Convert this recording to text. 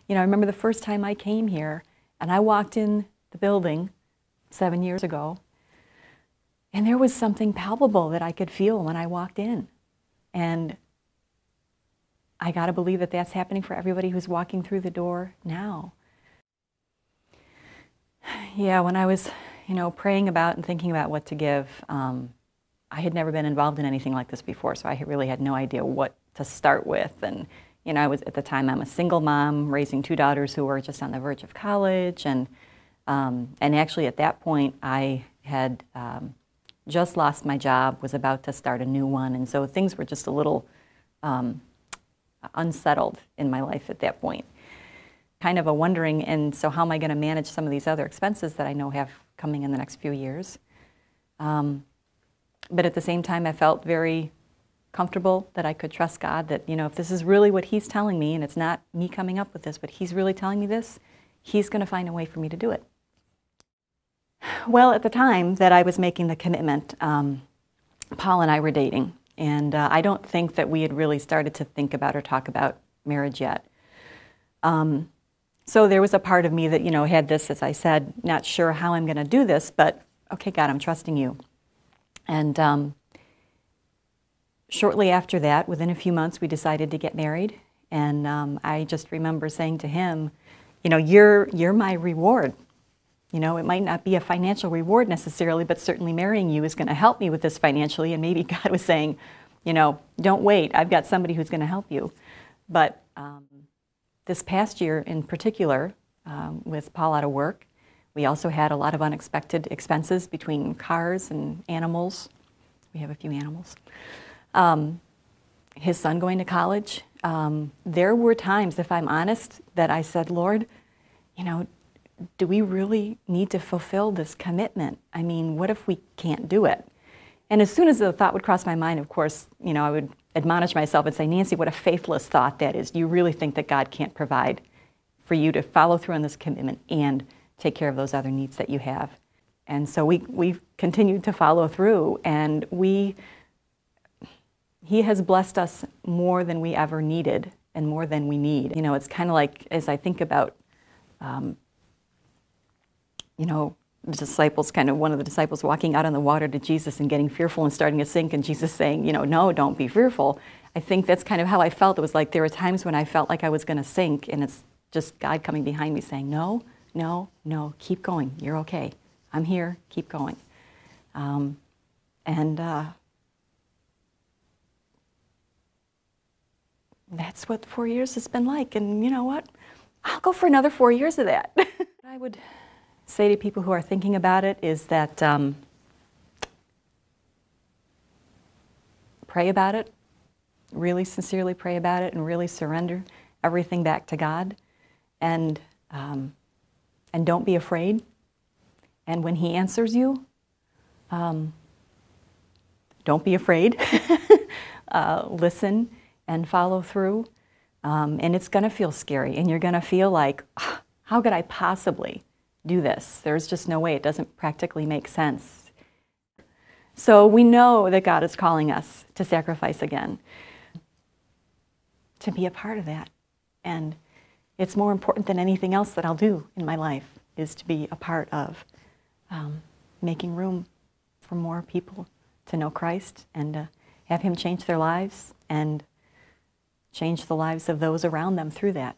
You know, I remember the first time I came here and I walked in the building 7 years ago, and there was something palpable that I could feel when I walked in. And I got to believe that that's happening for everybody who's walking through the door now. Yeah, when I was, praying about and thinking about what to give, I had never been involved in anything like this before, so I really had no idea what to start with. And at the time, I'm a single mom raising 2 daughters who were just on the verge of college, and actually at that point, I had just lost my job, was about to start a new one, and so things were just a little unsettled in my life at that point. Kind of a wondering, and so how am I going to manage some of these other expenses that I know have coming in the next few years? But at the same time, I felt very comfortable that I could trust God, that, if this is really what He's telling me, and it's not me coming up with this, but He's really telling me this, He's going to find a way for me to do it. Well, at the time that I was making the commitment, Paul and I were dating, and I don't think that we had really started to think about or talk about marriage yet. So there was a part of me that, had this, as I said, not sure how I'm going to do this, but okay, God, I'm trusting you. And shortly after that, within a few months, we decided to get married. And I just remember saying to him, you're my reward. It might not be a financial reward necessarily, but certainly marrying you is going to help me with this financially. And maybe God was saying, don't wait, I've got somebody who's going to help you. But this past year in particular, with Paul out of work, we also had a lot of unexpected expenses between cars and animals. We have a few animals. His son going to college. There were times, if I'm honest, that I said, Lord, do we really need to fulfill this commitment? I mean, what if we can't do it? And as soon as the thought would cross my mind, of course, I would admonish myself and say, Nancy, what a faithless thought that is. Do you really think that God can't provide for you to follow through on this commitment and take care of those other needs that you have? And so we've continued to follow through, and He has blessed us more than we ever needed and more than we need. It's kind of like, as I think about, the disciples, one of the disciples walking out on the water to Jesus and getting fearful and starting to sink, and Jesus saying, no, don't be fearful. I think that's kind of how I felt. It was like there were times when I felt like I was going to sink, and it's just God coming behind me saying, no, no, no, keep going. You're okay. I'm here. Keep going. That's what 4 years has been like. And you know what? I'll go for another 4 years of that. I would say to people who are thinking about it is that pray about it, really sincerely pray about it, and really surrender everything back to God, and don't be afraid. And when He answers you, don't be afraid. Listen and follow through. And it's going to feel scary, and you're going to feel like, how could I possibly do this? There's just no way. It doesn't practically make sense. So we know that God is calling us to sacrifice again, to be a part of that. And it's more important than anything else that I'll do in my life, is to be a part of making room for more people to know Christ and have Him change their lives and change the lives of those around them through that.